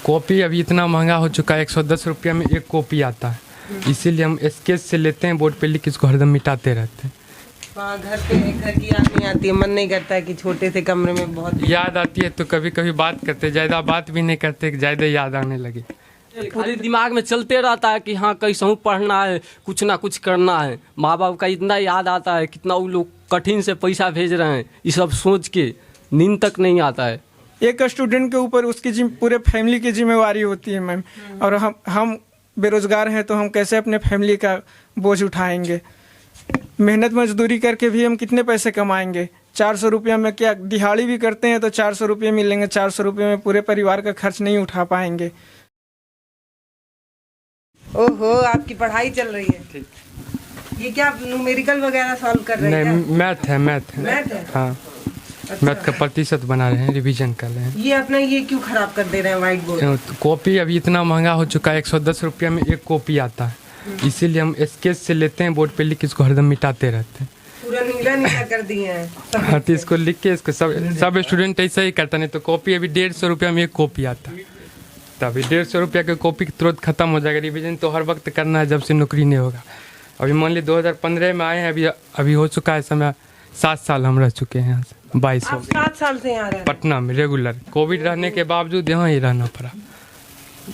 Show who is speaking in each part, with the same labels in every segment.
Speaker 1: Copy अभी इतना महंगा हो चुका है, 110 रुपया में एक कॉपी आता है। इसीलिए हम स्केच से लेते हैं, बोर्ड पे लिख के इसको हरदम मिटाते रहते हैं।
Speaker 2: घर की याद नहीं आती है, मन नहीं करता है कि छोटे से कमरे में बहुत
Speaker 1: याद आती है तो कभी कभी बात करते, ज़्यादा बात भी नहीं करते, ज़्यादा याद आने लगे।
Speaker 3: पूरे दिमाग में चलते रहता है कि हाँ कैसे पढ़ना है, कुछ ना कुछ करना है। माँ बाप का इतना याद आता है, कितना वो लोग कठिन से पैसा भेज रहे हैं, ये सब सोच के नींद तक नहीं आता है।
Speaker 4: एक स्टूडेंट के ऊपर उसकी पूरे फैमिली की जिम्मेवारी होती है मैम, और हम बेरोजगार हैं तो हम कैसे अपने फैमिली का बोझ उठाएंगे। मेहनत मजदूरी करके भी हम कितने पैसे कमाएंगे। 400 रुपया में क्या, दिहाड़ी भी करते हैं तो 400 रुपये मिलेंगे, 400 रुपये में पूरे परिवार का खर्च नहीं उठा पाएंगे।
Speaker 2: ओहो, आपकी पढ़ाई चल रही है। ये क्या न्यूमेरिकल वगैरह सॉल्व कर रहे हैं?
Speaker 1: नहीं, मैथ है। मैथ है हाँ।
Speaker 2: अच्छा।
Speaker 1: मैथ का प्रतिशत बना रहे हैं, रिवीजन कर रहे हैं।
Speaker 2: ये अपना ये क्यों खराब कर दे रहे हैं व्हाइट बोर्ड?
Speaker 1: कॉपी अभी इतना महंगा हो चुका है, 110 रुपया में एक कॉपी आता है। इसीलिए हम स्केच से लेते हैं, बोर्ड पे लिख के इसको हरदम मिटाते रहते हैं।
Speaker 2: पूरा नीला कर दिए हैं।
Speaker 1: हाँ, तो इसको लिख के इसको सब स्टूडेंट ऐसा ही करता। नहीं तो कॉपी अभी 150 रुपया में एक कॉपी आता है, तो अभी 150 रुपया की कॉपी तुरंत खत्म हो जाएगा। रिवीजन तो हर वक्त करना है जब से नौकरी नहीं होगा। अभी मान ली 2015 में आए हैं, अभी हो चुका है समय 7 साल हम रह चुके हैं यहाँ से। 22 हो गए।
Speaker 2: 7 साल से यहाँ रह
Speaker 1: पटना में रेगुलर, कोविड रहने के बावजूद यहाँ ही रहना पड़ा।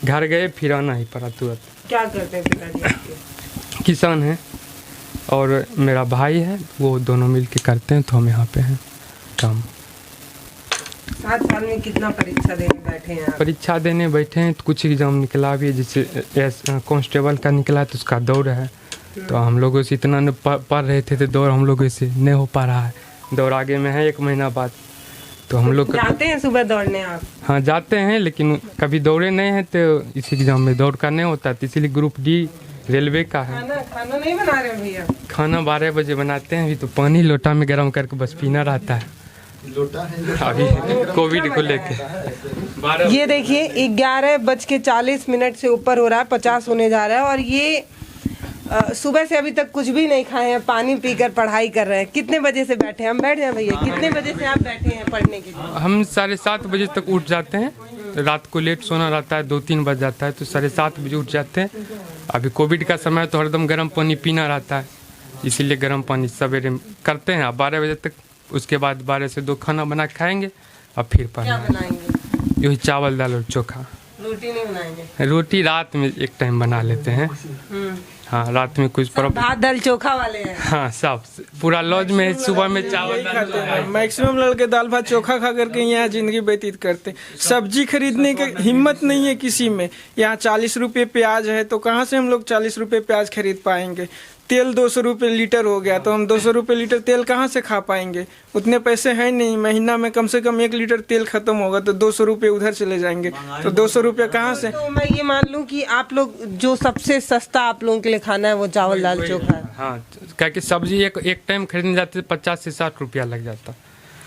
Speaker 1: घर गए फिर आना ही पड़ा तुरंत।
Speaker 2: क्या करते हैं पिताजी आपके?
Speaker 1: किसान हैं और मेरा भाई है, वो दोनों मिल के करते हैं, तो हम यहाँ पे हैं काम।
Speaker 2: 7 साल में कितना परीक्षा देने बैठे हैं आप?
Speaker 1: परीक्षा देने बैठे हैं तो कुछ एग्जाम निकला भी है, जैसे कांस्टेबल का निकला तो उसका दौड़ है। तो हम लोगों से इतना न पढ़ रहे थे तो दौड़ हम लोगों से नहीं हो पा रहा है। दौड़ आगे में है 1 महीना बाद। तो हम लोग
Speaker 2: जाते हैं सुबह दौड़ने आप?
Speaker 1: हाँ जाते हैं, लेकिन कभी दौड़े नहीं हैं तो इस एग्जाम में दौड़ का नहीं होता, तो इसीलिए ग्रुप डी रेलवे का है।
Speaker 2: खाना नहीं बना रहे भैया?
Speaker 1: खाना 12 बजे बनाते हैं। अभी तो पानी लोटा में गर्म करके बस पीना रहता है अभी कोविड को लेके।
Speaker 2: ये देखिए 11:40 से ऊपर हो रहा है, 50 होने जा रहा है, और ये सुबह से अभी तक कुछ भी नहीं खाए हैं, पानी पीकर पढ़ाई कर रहे हैं। कितने बजे से बैठे हैं? हम बैठ जाए भैया। कितने बजे से आप बैठे हैं पढ़ने के लिए?
Speaker 1: हम 7:30 बजे तक उठ जाते हैं। रात को लेट सोना रहता है, 2-3 बज जाता है, तो 7:30 बजे उठ जाते हैं। अभी कोविड का समय तो हरदम गर्म पानी पीना रहता है, इसीलिए गर्म पानी सवेरे करते हैं 12 बजे तक। उसके बाद 12 से 2 खाना बना खाएंगे और फिर
Speaker 2: क्या बनाएंगे?
Speaker 1: यही चावल दाल और चोखा।
Speaker 2: रोटी नहीं बनाएंगे?
Speaker 1: रोटी रात में एक टाइम बना लेते हैं। हाँ, रात में कुछ
Speaker 2: भात दाल चोखा वाले हैं।
Speaker 1: हाँ, सब पूरा लॉज में सुबह में चावल दाल।
Speaker 4: मैक्सिमम लड़के दाल भात चोखा खा करके यहाँ जिंदगी व्यतीत करते। सब्जी खरीदने की हिम्मत नहीं है किसी में। यहाँ 40 रुपये प्याज है तो कहाँ से हम लोग 40 रुपये प्याज खरीद पाएंगे। तेल 200 रुपये लीटर हो गया तो हम 200 रुपये लीटर तेल कहाँ से खा पाएंगे। उतने पैसे हैं नहीं। महीना में कम से कम 1 लीटर तेल खत्म होगा तो 200 रुपये उधर चले जाएंगे, तो 200 रुपये कहाँ से।
Speaker 2: तो मैं ये मान लूँ कि आप लोग जो सबसे सस्ता आप लोगों के लिए खाना है वो चावल दाल चोखा है।
Speaker 1: हाँ, क्या कि सब्जी एक टाइम खरीदने जाते 50 से 60 रुपया लग जाता।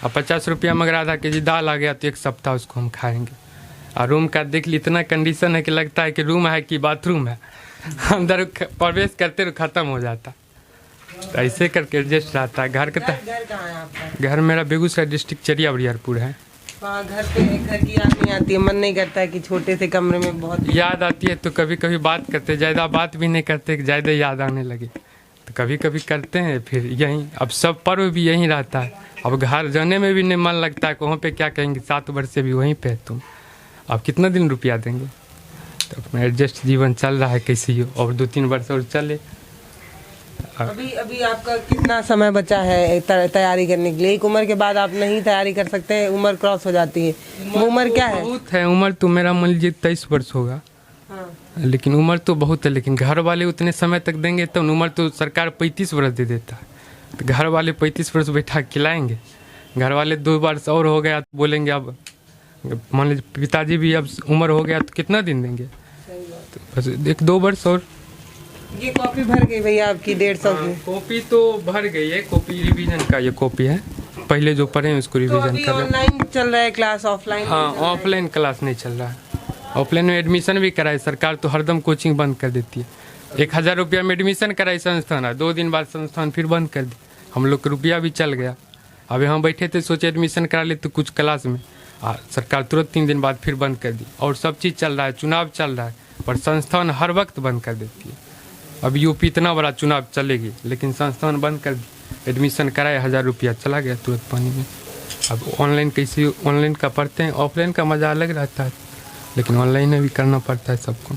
Speaker 1: अब 50 रुपया में अगर आधा केजी दाल आ गया तो 1 सप्ताह उसको हम खाएंगे। और रूम का देख ली इतना कंडीशन है कि लगता है कि रूम है कि बाथरूम है। अंदर प्रवेश करते तो खत्म हो जाता। तो ऐसे करके एडजस्ट रहता है। घर का
Speaker 2: घर कहाँ है आपका?
Speaker 1: घर मेरा बेगूसराय डिस्ट्रिक्ट चरिया बरियारपुर है।
Speaker 2: घर की याद नहीं आती है, मन नहीं करता है कि छोटे से कमरे में बहुत
Speaker 1: याद आती है तो कभी कभी बात करते, ज़्यादा बात भी नहीं करते, ज़्यादा याद आने लगे तो कभी कभी करते हैं। फिर यहीं अब सब पर्व भी यहीं रहता है। अब घर जाने में भी नहीं मन लगता है, वहाँ पे क्या कहेंगे 7 वर्ष से भी वहीं पे तुम, अब कितना दिन रुपया देंगे। तो अपना एडजस्ट जीवन चल रहा है कैसे ही, और 2-3 वर्ष और चले।
Speaker 2: अभी आपका कितना समय बचा है तैयारी करने के लिए? एक उम्र के बाद आप नहीं तैयारी कर सकते, उम्र क्रॉस हो जाती है। वो उम्र क्या है?
Speaker 1: बहुत है उम्र तो मेरा मान लीजिए 23 वर्ष होगा।
Speaker 2: हाँ।
Speaker 1: लेकिन उम्र तो बहुत है, लेकिन घर वाले उतने समय तक देंगे तो उम्र तो सरकार 35 वर्ष दे देता है। तो घर वाले 35 वर्ष बैठा खिलाएंगे। घर वाले 2 वर्ष और हो गया तो बोलेंगे अब मान लीजिए पिताजी भी अब उम्र हो गया तो कितना दिन देंगे। तो बस 1-2 वर्ष और।
Speaker 2: ये कॉपी भर गई भैया आपकी 150 की?
Speaker 1: कॉपी तो भर गई है। कॉपी रिवीजन का ये कॉपी है, पहले जो पढ़े हैं उसको रिवीजन कर रहे हैं।
Speaker 2: ऑनलाइन चल रहा है क्लास, ऑफलाइन?
Speaker 1: हाँ, ऑफलाइन क्लास नहीं चल रहा है। ऑफलाइन में एडमिशन भी कराए सरकार, तो हरदम कोचिंग बंद कर देती है। 1000 रुपया में एडमिशन कराई संस्थान, 2 दिन बाद संस्थान फिर बंद कर दी। हम लोग का रुपया भी चल गया। अभी हम बैठे थे सोचे एडमिशन करा ले तो कुछ क्लास में, सरकार तुरंत 3 दिन बाद फिर बंद कर दी। और सब चीज़ चल रहा है, चुनाव चल रहा है, पर संस्थान हर वक्त बंद कर देती है। अब यूपी इतना बड़ा चुनाव चलेगी, लेकिन संस्थान बंद कर दी। एडमिशन कराए 1000 रुपया चला गया तुरंत पानी में। अब ऑनलाइन कैसे, ऑनलाइन का पढ़ते हैं, ऑफलाइन का मज़ा अलग रहता है, लेकिन ऑनलाइन में भी करना पड़ता है सबको।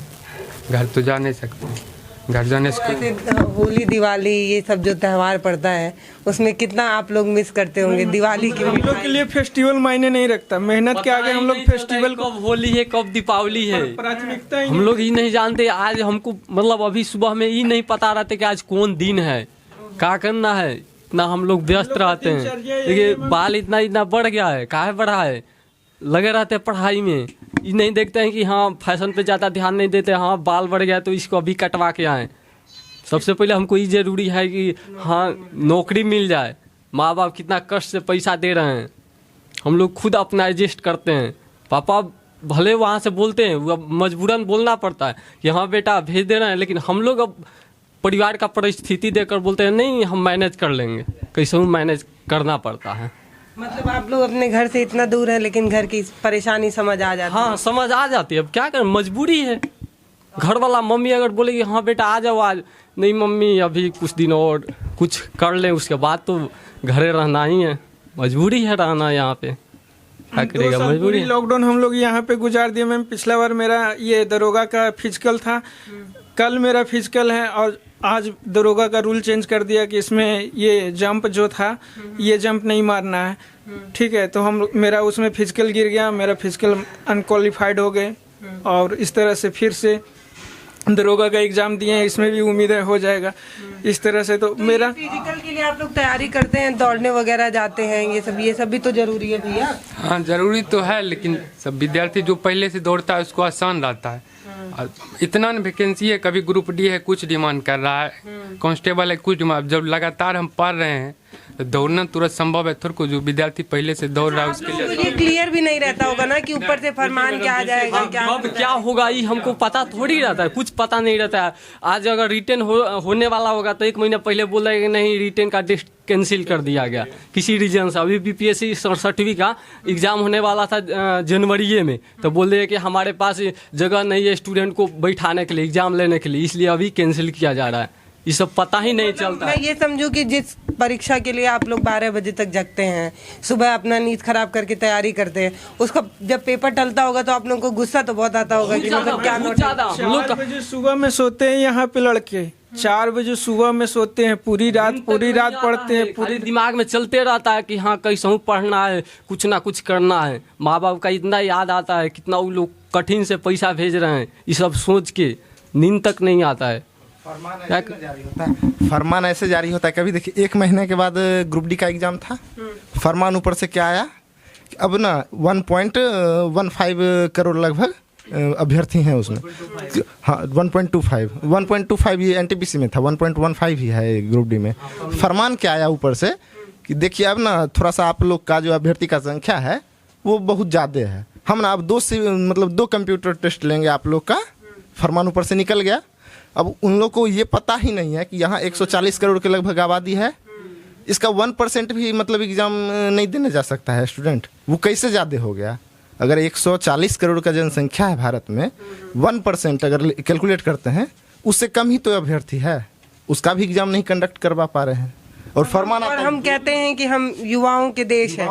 Speaker 1: घर तो जा नहीं सकते, घर जाने से
Speaker 2: जैसे होली दिवाली ये सब जो त्यौहार पड़ता है उसमें कितना आप लोग मिस करते होंगे दिवाली की
Speaker 4: हम लोग के लिए फेस्टिवल मायने नहीं रखता, मेहनत के आगे हम लोग फेस्टिवल को
Speaker 3: कब होली है कब दीपावली है
Speaker 4: प्राथमिकता ही
Speaker 3: हम लोग ही नहीं जानते। आज हमको मतलब अभी सुबह में ही नहीं पता रहता कि आज कौन दिन है, क्या करना है। इतना हम लोग व्यस्त रहते हैं। देखिए बाल इतना बढ़ गया है, काहे बढ़ा है, लगे रहते हैं पढ़ाई में। ये नहीं देखते हैं कि हाँ फैशन पे ज़्यादा ध्यान नहीं देते, हाँ बाल बढ़ गया तो इसको अभी कटवा के आए। सबसे पहले हमको ये जरूरी है कि हाँ नौकरी मिल जाए। माँ बाप कितना कष्ट से पैसा दे रहे हैं, हम लोग खुद अपना एडजस्ट करते हैं। पापा भले वहाँ से बोलते हैं, वो मजबूरन बोलना पड़ता है कि हाँ बेटा भेज दे रहे हैं, लेकिन हम लोग अब परिवार का परिस्थिति देखकर बोलते हैं नहीं हम मैनेज कर लेंगे, कैसे मैनेज करना पड़ता है।
Speaker 2: मतलब आप लोग अपने घर से इतना दूर हैं लेकिन घर की परेशानी समझ आ जाती है।
Speaker 3: हाँ समझ आ जाती है, अब क्या करें, मजबूरी है। घर वाला मम्मी अगर बोलेगी हाँ बेटा आ जाओ आज, नहीं मम्मी अभी कुछ दिन और कुछ कर ले, उसके बाद तो घरे रहना ही है, मजबूरी है रहना यहाँ पे, क्या करेगा, मजबूरी है।
Speaker 4: लॉकडाउन हम लोग यहाँ पे गुजार दिए। मैम पिछला बार मेरा ये दरोगा का फिजिकल था, कल मेरा फिजिकल है और आज दरोगा का रूल चेंज कर दिया कि इसमें ये जंप जो था ये जंप नहीं मारना है, ठीक है। तो हम मेरा उसमें फिजिकल गिर गया, मेरा फिजिकल अनक्वालिफाइड हो गए और इस तरह से फिर से दरोगा का एग्जाम दिए हैं, इसमें भी उम्मीद है हो जाएगा। इस तरह से तो मेरा
Speaker 2: फिजिकल के लिए आप लोग तैयारी करते हैं, दौड़ने वगैरह जाते हैं, ये सब भी तो जरूरी है भैया।
Speaker 1: हाँ जरूरी तो है, लेकिन सब विद्यार्थी जो पहले से दौड़ता है उसको आसान रहता है। इतना न वैकेंसी है, कभी ग्रुप डी है कुछ डिमांड कर रहा है, कांस्टेबल है कुछ डिमांड। जब लगातार हम पढ़ रहे हैं तो दौड़ना तुरंत संभव है थोड़ा को। जो विद्यार्थी पहले से दौड़ रहा है उसके लिए
Speaker 2: क्लियर भी नहीं रहता होगा ना कि ऊपर से फरमान क्या आ जाएगा, क्या
Speaker 3: अब क्या होगा ये हमको पता थोड़ी रहता है, कुछ पता नहीं रहता है। आज अगर रिटर्न होने वाला होगा तो 1 महीना पहले बोला कि नहीं रिटर्न का डेट कैंसिल कर दिया गया किसी रीजन से। अभी बीपीएससी 67वीं का एग्जाम होने वाला था जनवरी में, तो बोले कि हमारे पास जगह नहीं है स्टूडेंट को बैठाने के लिए एग्जाम लेने के लिए, इसलिए अभी कैंसिल किया जा रहा है। ये सब पता ही नहीं चलता।
Speaker 2: मैं ये समझूं कि जिस परीक्षा के लिए आप लोग 12 बजे तक जगते हैं, सुबह अपना नींद खराब करके तैयारी करते हैं, उसका जब पेपर टलता होगा तो आप लोगों को गुस्सा तो बहुत आता होगा कि मतलब क्या
Speaker 3: बहुत ज्यादा। हम लोग
Speaker 4: 4 बजे सुबह में सोते हैं यहाँ पे लड़के, 4 बजे सुबह में सोते हैं, पूरी रात पढ़ते हैं, पूरी
Speaker 3: दिमाग में चलते रहता है कि हाँ कैसे पढ़ना है, कुछ ना कुछ करना है। माँ बाप का इतना याद आता है, कितना वो लोग कठिन से पैसा भेज रहे हैं, ये सब सोच के नींद तक नहीं आता है।
Speaker 5: फरमान ऐसे जारी होता है। कभी देखिए 1 महीने के बाद ग्रुप डी का एग्जाम था, फरमान ऊपर से क्या आया कि अब ना 1.15 करोड़ लगभग अभ्यर्थी हैं उसमें। हाँ 1.25 ये एनटीपीसी में था, 1.15 ही है ग्रुप डी में। फरमान क्या आया ऊपर से कि देखिए अब ना थोड़ा सा आप लोग का जो अभ्यर्थी का संख्या है वो बहुत ज़्यादा है, हम ना अब 2 कंप्यूटर टेस्ट लेंगे आप लोग का। फरमान ऊपर से निकल गया। अब उन लोग को ये पता ही नहीं है कि यहाँ 140 करोड़ के लगभग आबादी है, इसका 1% भी मतलब एग्ज़ाम नहीं देने जा सकता है स्टूडेंट। वो कैसे ज़्यादा हो गया? अगर 140 करोड़ का जनसंख्या है भारत में, 1% अगर कैलकुलेट करते हैं उससे कम ही तो अभ्यर्थी है, उसका भी एग्ज़ाम नहीं कंडक्ट करवा पा रहे हैं। और फरमान
Speaker 2: और हम कहते हैं कि हम युवाओं के देश हैं,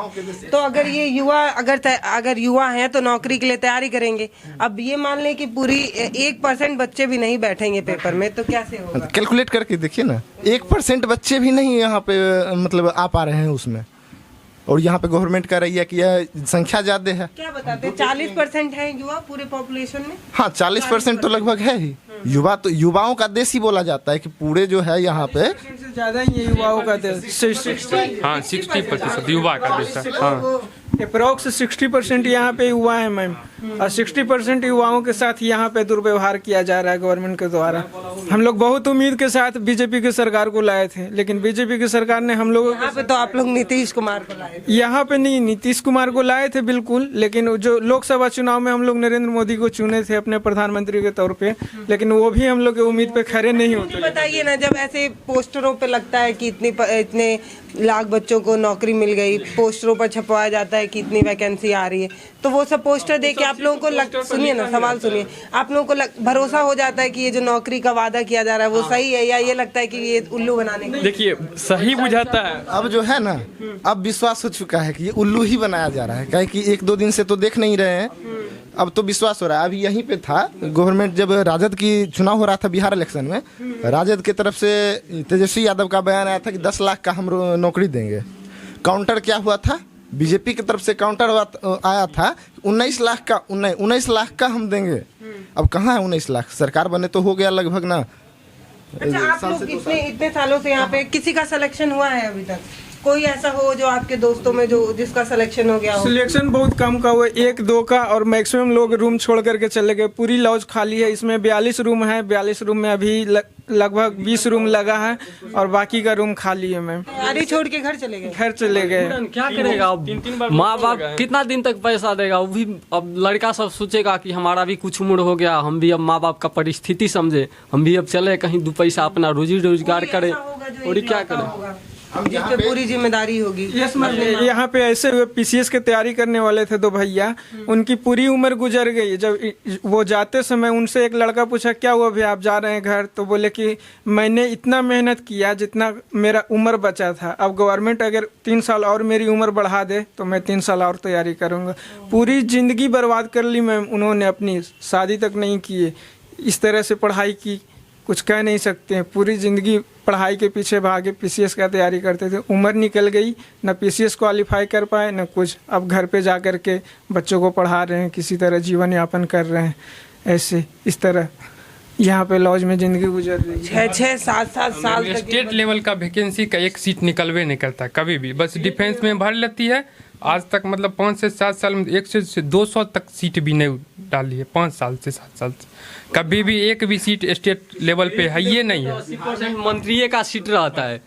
Speaker 2: तो अगर ये युवा अगर युवा हैं तो नौकरी के लिए तैयारी करेंगे। अब ये मान लें कि पूरी 1% बच्चे भी नहीं बैठेंगे पेपर में, तो कैसे होगा?
Speaker 5: कैलकुलेट करके देखिए ना, 1% बच्चे भी नहीं यहाँ पे मतलब आ पा रहे हैं उसमें। और यहाँ पे गवर्नमेंट कह रही है कि यह संख्या ज़्यादा है।
Speaker 2: क्या बताते हैं 40% है युवा पूरे पॉपुलेशन में?
Speaker 5: हाँ 40% तो लगभग है ही। युवा तो युवाओं का देश ही बोला जाता है कि पूरे जो है यहाँ पे
Speaker 4: ज़्यादा ही है युवाओं का देश।
Speaker 1: हाँ 60% युवा का देश है। हाँ
Speaker 4: अप्रोक्स 60% यहाँ पे युवा है मैम। और 60% युवाओं के साथ यहाँ पे दुर्व्यवहार किया जा रहा है गवर्नमेंट के द्वारा। हम लोग बहुत उम्मीद के साथ बीजेपी की सरकार को लाए थे, लेकिन बीजेपी की सरकार ने हम लोगों
Speaker 2: यहाँ पे तो आप लोग नीतीश कुमार को लाए थे।
Speaker 4: यहाँ पे नहीं, नीतीश कुमार को लाए थे बिल्कुल, लेकिन जो लोकसभा चुनाव में हम लोग नरेंद्र मोदी को चुने थे अपने प्रधानमंत्री के तौर पे, लेकिन वो भी हम लोग के उम्मीद पे खरे नहीं होते।
Speaker 2: बताइए ना, जब ऐसे पोस्टरों पे लगता है कि इतने लाख बच्चों को नौकरी मिल गई, पोस्टरों पर छपवाया जाता है कि इतनी वैकेंसी आ रही है, तो वो सब पोस्टर देख के आप लोगों को सुनिए ना, सवाल सुनिए, आप लोगों को भरोसा हो जाता है कि ये जो नौकरी का वादा किया जा रहा है वो सही है, या ये लगता है कि ये उल्लू बनाने का?
Speaker 3: देखिए सही बुझाता है।
Speaker 5: अब जो है ना, अब विश्वास हो चुका है कि ये उल्लू ही बनाया जा रहा है, क्या कि 1-2 दिन से तो देख नहीं रहे हैं, अब तो विश्वास हो रहा है। अभी यहीं पे था गवर्नमेंट, जब राजद की चुनाव हो रहा था बिहार इलेक्शन में, राजद की तरफ से तेजस्वी यादव का बयान आया था कि 10 लाख का हम नौकरी देंगे। काउंटर क्या हुआ था, बीजेपी की तरफ से काउंटर आया था 19 लाख का हम देंगे। अब कहाँ है 19 लाख? सरकार बने तो हो गया लगभग ना।
Speaker 2: अच्छा, आप लोग इतने सालों से यहाँ पे किसी का सिलेक्शन हुआ है अभी तक? कोई ऐसा हो जो आपके दोस्तों में जो जिसका सिलेक्शन हो गया हो?
Speaker 4: सिलेक्शन बहुत कम का हुआ, 1-2 का, और मैक्सिमम लोग रूम छोड़ करके चले गए। पूरी लॉज खाली है, इसमें 42 रूम है, 42 रूम में अभी लगभग 20 रूम लगा है और बाकी का रूम खाली है। मैम
Speaker 2: तैयारी छोड़ के घर चले गए?
Speaker 3: क्या करेगा अब? माँ बाप कितना दिन तक पैसा देगा? वो भी अब लड़का सब सोचेगा कि हमारा भी कुछ उम्र हो गया, हम भी अब माँ बाप का परिस्थिति समझे, हम भी अब चले कहीं 2 पैसा अपना रोजी रोजगार करें, और क्या करें?
Speaker 2: जिस पे पूरी जिम्मेदारी होगी।
Speaker 4: यहाँ पे ऐसे हुए, पीसीएस की तैयारी करने वाले थे 2 भैया, उनकी पूरी उम्र गुजर गई। जब वो जाते समय उनसे एक लड़का पूछा क्या हुआ भैया आप जा रहे हैं घर, तो बोले कि मैंने इतना मेहनत किया जितना मेरा उम्र बचा था, अब गवर्नमेंट अगर 3 साल और मेरी उम्र बढ़ा दे तो मैं 3 साल और तैयारी करूँगा। पूरी जिंदगी बर्बाद कर ली मैम उन्होंने, अपनी शादी तक नहीं की, इस तरह से पढ़ाई की, कुछ कह नहीं सकते हैं। पूरी ज़िंदगी पढ़ाई के पीछे भागे, पीसीएस का तैयारी करते थे, उम्र निकल गई, न पीसीएस क्वालिफाई कर पाए न कुछ। अब घर पे जा कर के बच्चों को पढ़ा रहे हैं, किसी तरह जीवन यापन कर रहे हैं। ऐसे इस तरह यहाँ पे लॉज में ज़िंदगी गुजर रही है।
Speaker 2: 6-7 साल तक
Speaker 1: स्टेट लेवल का वैकेंसी का 1 सीट निकलवे नहीं करता कभी भी, बस डिफेंस में भर लेती है। आज तक मतलब 5 से 7 साल में 100 से 200 तक सीट भी नहीं डाली है, 5 साल से 7 साल से कभी भी एक भी सीट स्टेट लेवल पे है ये नहीं है।
Speaker 3: 80% मंत्री का सीट रहता है।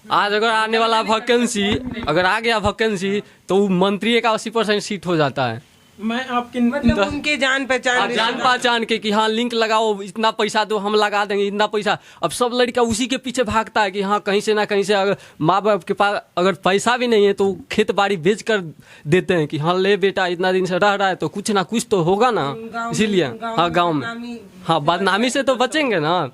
Speaker 3: आज अगर आने वाला वैकेंसी, अगर आ गया वैकेंसी तो मंत्री का 80% सीट हो जाता है।
Speaker 4: मैं आपकी
Speaker 2: मतलब उनके जान पहचान
Speaker 3: के कि हाँ लिंक लगाओ, इतना पैसा दो हम लगा देंगे, इतना पैसा। अब सब लड़का उसी के पीछे भागता है कि हाँ कहीं से ना कहीं से, अगर माँ बाप के पास अगर पैसा भी नहीं है तो खेत बाड़ी बेच कर देते हैं कि हाँ ले बेटा इतना दिन से रह रहा है तो कुछ ना कुछ तो होगा ना, इसीलिए हाँ गाँव में हाँ बदनामी से तो बचेंगे ना।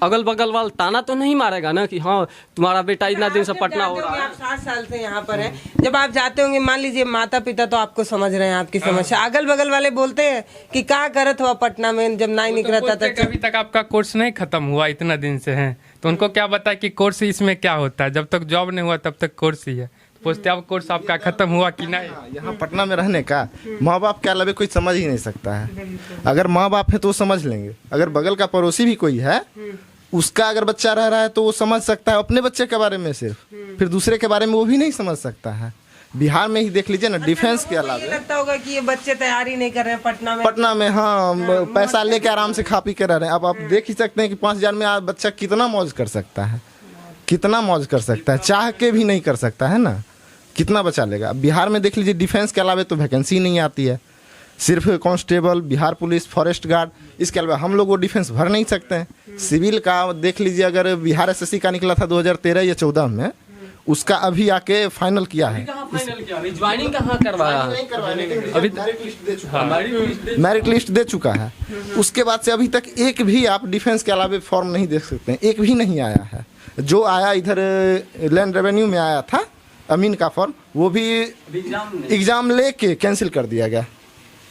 Speaker 3: अगल बगल वाला ताना तो नहीं मारेगा ना कि हाँ तुम्हारा बेटा इतना दिन से पटना हो रहा है।
Speaker 2: आप 7 साल से यहाँ पर हैं, जब आप जाते होंगे, मान लीजिए माता पिता तो आपको समझ रहे हैं आपकी समस्या, अगल बगल वाले बोलते हैं कि क्या करत हुआ पटना में जब नहीं निकलता था?
Speaker 1: अभी तक आपका कोर्स नहीं खत्म हुआ, इतना दिन से हैं तो उनको क्या पता कि कोर्स इसमें क्या होता है? जब तक जॉब नहीं हुआ तब तक कोर्स ही है। पूछते आप कोर्स आपका खत्म हुआ कि नहीं?
Speaker 5: यहाँ पटना में रहने का माँ बाप के अलावा कोई समझ ही नहीं सकता है। अगर माँ बाप है तो वो समझ लेंगे, अगर बगल का पड़ोसी भी कोई है उसका अगर बच्चा रह रहा है तो वो समझ सकता है अपने बच्चे के बारे में सिर्फ, फिर दूसरे के बारे में वो भी नहीं समझ सकता है। बिहार में ही देख लीजिए ना, डिफेंस के अलावा
Speaker 2: लगता होगा कि ये बच्चे तैयारी नहीं कर रहे हैं
Speaker 5: पटना में हाँ पैसा लेके आराम से खा पी के रह रहे हैं। अब आप देख ही सकते हैं कि 5,000 में आज बच्चा कितना मौज कर सकता है, कितना मौज कर सकता है, चाह के भी नहीं कर सकता है ना, कितना बचा लेगा। बिहार में देख लीजिए डिफेंस के अलावा तो वैकेंसी नहीं आती है, सिर्फ constable, Bihar police, forest guard, इसके अलावा हम लोग वो डिफेंस भर नहीं सकते हैं। सिविल का देख लीजिए, अगर बिहार एसएससी का निकला था 2013 या 14 में, उसका अभी आके फाइनल किया है।
Speaker 3: ज्वाइनिंग कहाँ करवाया?
Speaker 5: अभी मेरिट लिस्ट दे चुका है, उसके बाद से अभी तक एक भी आप डिफेंस के अलावा फॉर्म नहीं देख सकते हैं, एक भी नहीं आया है। जो आया इधर लैंड रेवेन्यू में आया था अमीन का फॉर्म, वो भी एग्जाम लेके कैंसिल कर दिया गया,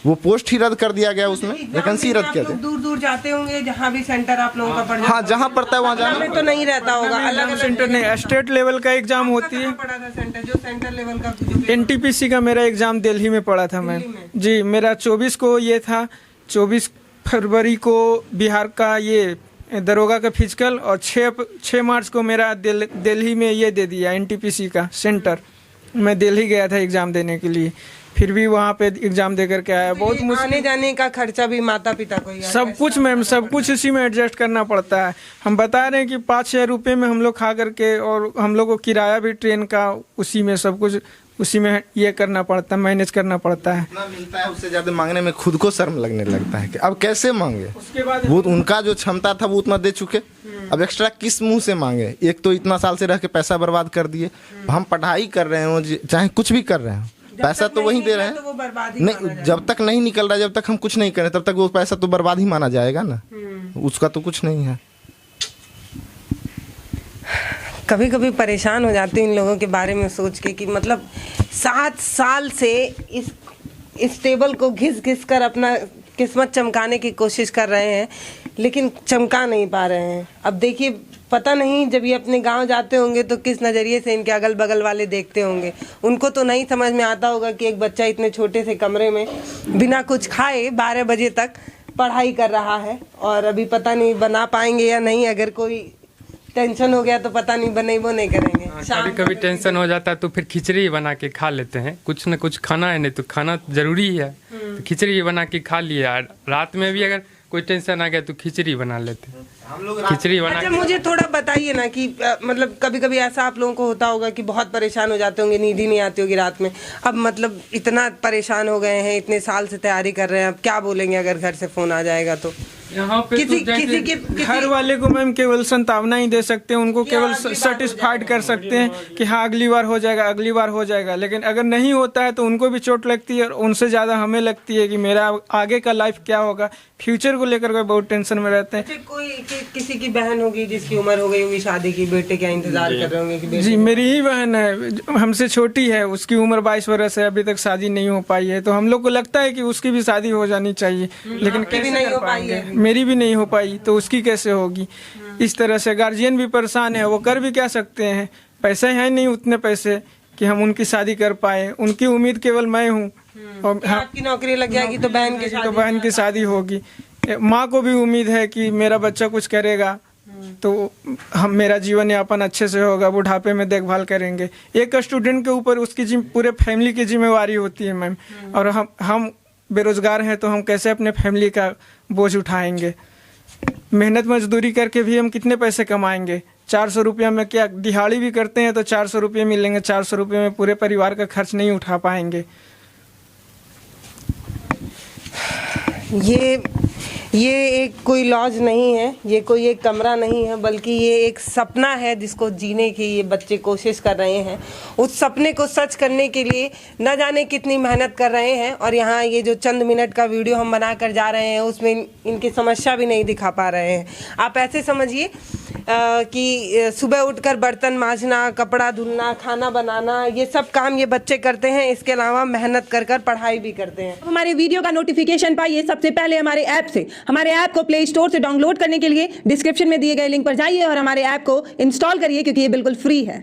Speaker 5: वो पोस्ट ही रद्द कर दिया गया, उसमें वैकेंसी रद्द किया गया।
Speaker 2: दूर दूर जाते होंगे जहाँ भी सेंटर आप लोगों का पड़ जाता है।
Speaker 5: हाँ जहाँ पड़ता है वहाँ जाना
Speaker 2: में तो नहीं रहता होगा, अलग
Speaker 4: सेंटर नहीं, स्टेट लेवल का एग्जाम होती है।
Speaker 2: पड़ा था सेंटर, जो सेंटर लेवल का
Speaker 4: एनटीपीसी का मेरा एग्जाम दिल्ली में पड़ा था मैम जी। मेरा 24 को ये था, 24 फरवरी को बिहार का ये दरोगा का फिजिकल, और 6 मार्च को मेरा दिल्ली में ये दे दिया एनटीपीसी का सेंटर। मैं दिल्ली गया था एग्ज़ाम देने के लिए। फिर भी वहाँ पे एग्जाम दे करके आया। बहुत मुश्किल,
Speaker 2: आने जाने का खर्चा भी माता पिता को ही आता है।
Speaker 4: सब कुछ मैम, सब कुछ इसी में एडजस्ट करना पड़ता है। हम बता रहे हैं कि 5-6 रुपये में हम लोग खा करके, और हम लोग को किराया भी ट्रेन का उसी में, सब कुछ उसी में ये करना पड़ता है, मैनेज करना पड़ता है।
Speaker 5: जितना मिलता है उससे ज़्यादा मांगने में खुद को शर्म लगने लगता है कि अब कैसे मांगे।
Speaker 4: उसके बाद
Speaker 5: वो उनका जो क्षमता था वो उतना दे चुके, अब एक्स्ट्रा किस मुंह से मांगे। एक तो इतना साल से रह के पैसा बर्बाद कर दिए, हम पढ़ाई कर रहे हो चाहे कुछ भी कर रहे हो, पैसा तो वही दे रहे
Speaker 2: तो वो बर्बाद ही
Speaker 5: हैं।
Speaker 2: माना
Speaker 5: नहीं, जब तक नहीं निकल रहा, जब तक हम कुछ नहीं करें, तब तक वो पैसा तो बर्बाद ही माना जाएगा ना, उसका तो कुछ नहीं है।
Speaker 2: कभी कभी परेशान हो जाती हूँ इन लोगों के बारे में सोच के कि मतलब 7 साल से इस टेबल को घिस घिस कर अपना किस्मत चमकाने की कोशिश कर रहे हैं, लेकिन चमका नहीं पा रहे हैं। अब देखिए, पता नहीं जब ये अपने गांव जाते होंगे तो किस नज़रिए से इनके अगल बगल वाले देखते होंगे। उनको तो नहीं समझ में आता होगा कि एक बच्चा इतने छोटे से कमरे में बिना कुछ खाए 12 बजे तक पढ़ाई कर रहा है, और अभी पता नहीं बना पाएंगे या नहीं। अगर कोई टेंशन हो गया तो पता नहीं बने वो नहीं करेंगे।
Speaker 1: कभी कभी टेंशन हो जाता है तो फिर खिचड़ी बना के खा लेते हैं। कुछ न कुछ खाना है, नहीं तो खाना जरूरी है, तो खिचड़ी बना के खा लिया। रात में भी अगर कोई टेंशन आ गया तो खिचड़ी बना लेते हैं, खिचड़ी बना
Speaker 2: अच्छा, मुझे थोड़ा बताइए ना कि मतलब कभी कभी ऐसा आप लोगों को होता होगा कि बहुत परेशान हो जाते होंगे, नींद ही नहीं आती होगी रात में। अब मतलब इतना परेशान हो गए हैं, इतने साल से तैयारी कर रहे हैं, अब क्या बोलेंगे अगर घर से फोन आ जाएगा तो?
Speaker 1: यहाँ पे
Speaker 4: घर वाले को मैम केवल संतावना ही दे सकते हैं, उनको केवल सेटिस्फाइड कर सकते हैं कि हाँ अगली बार हो जाएगा, अगली बार हो जाएगा। लेकिन अगर नहीं होता है तो उनको भी चोट लगती है, और उनसे ज़्यादा हमें लगती है कि मेरा आगे का लाइफ क्या होगा, फ्यूचर को लेकर के बहुत टेंशन में रहते हैं।
Speaker 2: कोई किसी की बहन होगी जिसकी उम्र हो गई होगी शादी की, बेटे क्या इंतजार कर रहे होंगे कि बेटे?
Speaker 4: जी, मेरी ही बहन है, हमसे छोटी है, उसकी उम्र 22 वर्ष है, अभी तक शादी नहीं हो पाई है। तो हम लोग को लगता है कि उसकी भी शादी हो जानी चाहिए, लेकिन
Speaker 2: भी नहीं हो पाई है।
Speaker 4: मेरी भी नहीं हो पाई तो उसकी कैसे होगी। इस तरह से गार्जियन भी परेशान है, वो कर भी क्या सकते हैं, पैसे हैं नहीं उतने पैसे कि हम उनकी शादी कर पाए। उनकी उम्मीद केवल मैं हूँ, और
Speaker 2: आपकी नौकरी लग जाएगी तो बहन की
Speaker 4: शादी होगी। माँ को भी उम्मीद है कि मेरा बच्चा कुछ करेगा तो हम मेरा जीवन यापन अच्छे से होगा, बुढ़ापे में देखभाल करेंगे। एक स्टूडेंट के ऊपर उसकी पूरे फैमिली की जिम्मेवारी होती है मैम, और हम बेरोजगार हैं तो हम कैसे अपने फैमिली का बोझ उठाएंगे। मेहनत मजदूरी करके भी हम कितने पैसे कमाएंगे? 400 रुपया में क्या, दिहाड़ी भी करते हैं तो 400 रुपये मिलेंगे, 400 रुपये में पूरे परिवार का खर्च नहीं उठा पाएंगे।
Speaker 2: ये एक कोई लॉज नहीं है, ये कोई एक कमरा नहीं है, बल्कि ये एक सपना है जिसको जीने की ये बच्चे कोशिश कर रहे हैं। उस सपने को सच करने के लिए न जाने कितनी मेहनत कर रहे हैं, और यहाँ ये जो चंद मिनट का वीडियो हम बना कर जा रहे हैं उसमें इनकी समस्या भी नहीं दिखा पा रहे हैं। आप ऐसे समझिए कि सुबह उठकर बर्तन मांजना, कपड़ा धुलना, खाना बनाना, ये सब काम ये बच्चे करते हैं। इसके अलावा मेहनत कर कर पढ़ाई भी करते हैं।
Speaker 6: हमारे वीडियो का नोटिफिकेशन पाइए सबसे पहले हमारे ऐप से। हमारे ऐप को प्ले स्टोर से डाउनलोड करने के लिए डिस्क्रिप्शन में दिए गए लिंक पर जाइए और हमारे ऐप को इंस्टॉल करिए, क्योंकि ये बिल्कुल फ्री है।